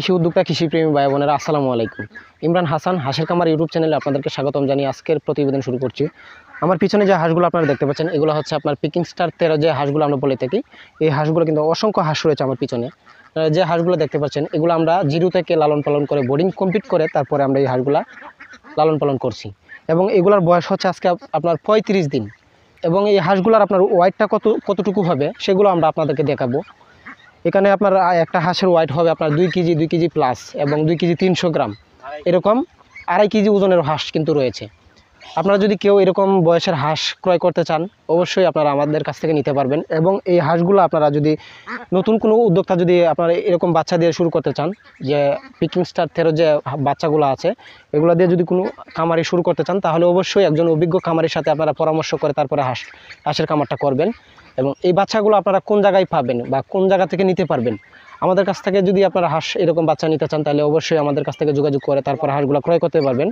কৃষি উদ্যোক্তা কৃষিপ্রেমী ভাই বোনেরা আসসালামু আলাইকুম। ইমরান হাসান হাঁসের খামার ইউটিউব চ্যানেলে আপনাদেরকে স্বাগতম জানিয়ে আজকের প্রতিবেদন শুরু করছি। আমার পিছনে যে হাঁসগুলো আপনারা দেখতে পাচ্ছেন এগুলো হচ্ছে আপনার পিকিং স্টার 13 যে হাঁসগুলো আমরা বলে থাকি। এই হাঁসগুলো কিন্তু অসংখ্য হাঁস রয়েছে আমার পিছনে। যে হাঁসগুলো দেখতে পাচ্ছেন এগুলো আমরা জিরো থেকে লালন পালন করে বোর্ডিং কমপ্লিট করে তারপরে আমরা এই হাঁসগুলো লালন পালন করছি এবং এগুলোর বয়স হচ্ছে আজকে আপনার 35 দিন। এবং এই হাঁসগুলোর আপনার ওয়েটটা কতটুকু হবে সেগুলো আমরা আপনাদেরকে দেখাবো। এখানে আপনার একটা হাঁসের ওয়েট হবে আপনার 2 কেজি প্লাস এবং 2 কেজি 300 গ্রাম, এরকম 2.5 কেজি ওজনের হাঁস কিন্তু রয়েছে। আপনারা যদি কেউ এরকম বয়সের হাঁস ক্রয় করতে চান অবশ্যই আপনারা আমাদের কাছ থেকে নিতে পারবেন। এবং এই হাঁসগুলো আপনারা যদি নতুন কোনো উদ্যোক্তা যদি আপনারা এরকম বাচ্চা দিয়ে শুরু করতে চান, যে পিকিং স্টার 13 যে বাচ্চাগুলো আছে এগুলো দিয়ে যদি কোনো খামারি শুরু করতে চান তাহলে অবশ্যই একজন অভিজ্ঞ খামারির সাথে আপনারা পরামর্শ করে তারপরে হাঁসের খামারটা করবেন। এবং এই বাচ্চাগুলো আপনারা কোন জায়গায় পাবেন বা কোন জায়গা থেকে নিতে পারবেন, আমাদের কাছ থেকে যদি আপনারা হাঁস এরকম বাচ্চা নিতে চান তাহলে অবশ্যই আমাদের কাছ থেকে যোগাযোগ করে তারপরে হাঁসগুলো ক্রয় করতে পারবেন।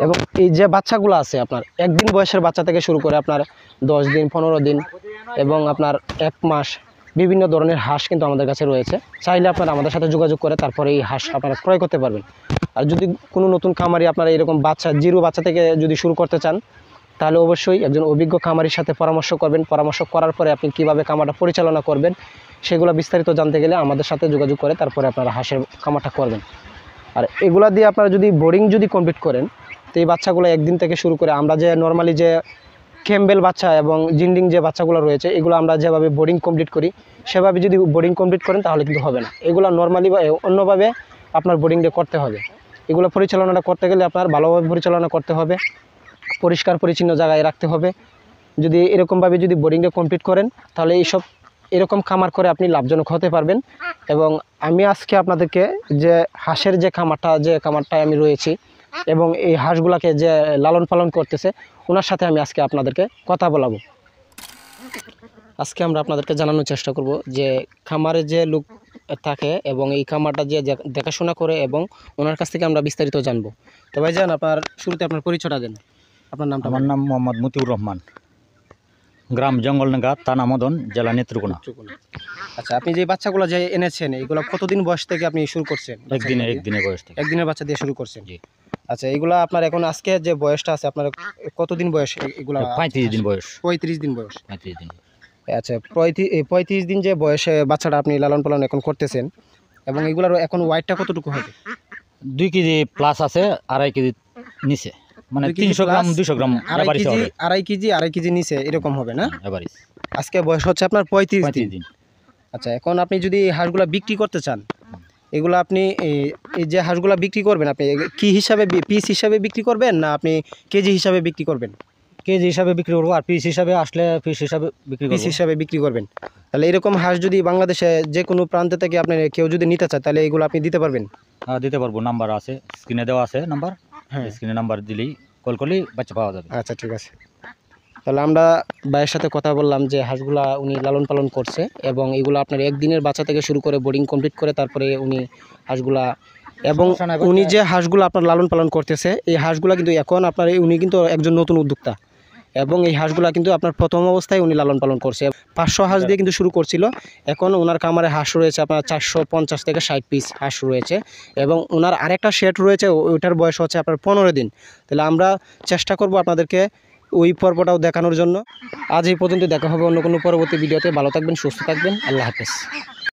এবং এই যে বাচ্চাগুলো আছে আপনার একদিন বয়সের বাচ্চা থেকে শুরু করে আপনার 10 দিন 15 দিন এবং আপনার 1 মাস বিভিন্ন ধরনের হাঁস কিন্তু আমাদের কাছে রয়েছে। চাইলে আপনারা আমাদের সাথে যোগাযোগ করে তারপরে এই হাঁস আপনারা ক্রয় করতে পারবেন। আর যদি কোনো নতুন খামারি আপনারা এরকম জিরো বাচ্চা থেকে যদি শুরু করতে চান তাহলে অবশ্যই একজন অভিজ্ঞ খামারির সাথে পরামর্শ করবেন। পরামর্শ করার পরে আপনি কীভাবে খামারটা পরিচালনা করবেন সেগুলো বিস্তারিত জানতে গেলে আমাদের সাথে যোগাযোগ করে তারপরে আপনারা হাঁসের খামারটা করবেন। আর এগুলা দিয়ে আপনারা যদি বোর্ডিং যদি কমপ্লিট করেন তো এই বাচ্চাগুলো একদিন থেকে শুরু করে আমরা যে নর্মালি যে ক্যাম্বেল বাচ্চা এবং জিন্ডিং যে বাচ্চাগুলো রয়েছে এগুলো আমরা যেভাবে বোর্ডিং কমপ্লিট করি সেভাবে যদি বোর্ডিং কমপ্লিট করেন তাহলে কিন্তু হবে না। এগুলো নর্মালি বা অন্যভাবে আপনার বোর্ডিংটা করতে হবে। এগুলো পরিচালনাটা করতে গেলে আপনার ভালোভাবে পরিচালনা করতে হবে, পরিষ্কার পরিচ্ছন্ন জায়গায় রাখতে হবে। যদি এরকমভাবে যদি বোর্ডিংটা কমপ্লিট করেন তাহলে এরকম খামার করে আপনি লাভজনক হতে পারবেন। এবং আমি আজকে আপনাদেরকে যে হাঁসের যে খামারটায় আমি রয়েছি এবং এই হাঁসগুলাকে যে লালন পালন করতেছে ওনার সাথে আমি আজকে আপনাদেরকে কথা বলাবো। আজকে আমরা আপনাদেরকে জানানোর চেষ্টা করব যে খামারে যে লোক থাকে এবং এই খামারটা যে দেখাশোনা করে এবং ওনার কাছ থেকে আমরা বিস্তারিত জানবো। তো ভাইজান আপনার শুরুতে আপনার পরিচয়টা দেন। আপনার নামটা? আমার নাম মোহাম্মদ মতিউর রহমান, গ্রাম জঙ্গলডাঙ্গা, থানা মদন, জেলা নেত্রকোনা। আচ্ছা, আপনি যে বাচ্চাগুলো যে এনেছেন এগুলো কতদিন বয়স থেকে আপনি শুরু করছেন? একদিনের বয়স থেকে। একদিনের বাচ্চা দিয়ে শুরু করছেন? জি। আচ্ছা, এগুলো আপনার এখন আজকে যে বয়সটা আছে আপনার কতদিন বয়স এগুলো? 35 দিন বয়স। 35 দিন বয়স। 35 দিন। আচ্ছা, 35 দিন যে বয়সে বাচ্চাটা আপনি লালন পালন এখন করতেছেন এবং এগুলোর এখন ওয়েটটা কতটুকু হবে? 2 কেজি প্লাস আছে, 2.5 কেজি নিচে, মানে 300 গ্রাম 200 গ্রাম এভারেজ হবে। 2.5 কেজি নিচে এরকম হবে না এভারেজ। আজকে বয়স হচ্ছে আপনার 35 দিন। আচ্ছা, এখন আপনি যদি হাঁসগুলো বিক্রি করতে চান এগুলো আপনি এই যে হাঁসগুলো বিক্রি করবেন আপনি কি হিসাবে, পিস হিসাবে বিক্রি করবেন না আপনি কেজি হিসাবে বিক্রি করবেন? কেজি হিসাবে বিক্রি করবো, আর পিস হিসাবে আসলে পিস হিসাবে বিক্রি করবেন। তাহলে এরকম হাঁস যদি বাংলাদেশে যে কোনো প্রান্ত থেকে আপনি কেউ যদি নিতে চায় তাহলে এগুলো আপনি দিতে পারবেন? হ্যাঁ, দিতে পারবো। নাম্বার আছে, স্ক্রিনে দেওয়া আছে নাম্বার। হ্যাঁ, স্ক্রিনে নাম্বার দিলেই কল করলেই বাচ্চা পাওয়া যাবে। আচ্ছা, ঠিক আছে। তাহলে আমরা ভাইয়ের সাথে কথা বললাম যে হাঁসগুলা উনি লালন পালন করছে এবং এগুলো আপনার একদিনের বাচ্চা থেকে শুরু করে বোর্ডিং কমপ্লিট করে তারপরে উনি হাঁসগুলা এবং উনি যে হাঁসগুলো আপনার লালন পালন করতেছে এই হাঁসগুলা কিন্তু এখন আপনার উনি কিন্তু একজন নতুন উদ্যোক্তা এবং এই হাঁসগুলা কিন্তু আপনার প্রথম অবস্থায় উনি লালন পালন করছে। 500 হাঁস দিয়ে কিন্তু শুরু করছিল, এখন ওনার খামারে হাঁস রয়েছে আপনার 450 থেকে 60 পিস হাঁস রয়েছে এবং ওনার আরেকটা শেড রয়েছে, ওইটার বয়স হচ্ছে আপনার 15 দিন। তাহলে আমরা চেষ্টা করব আপনাদেরকে ওই পর্বটাও দেখানোর জন্য। আজ এই পর্যন্ত, দেখা হবে অন্য কোনো পরবর্তী ভিডিওতে। ভালো থাকবেন, সুস্থ থাকবেন, আল্লাহ হাফেজ।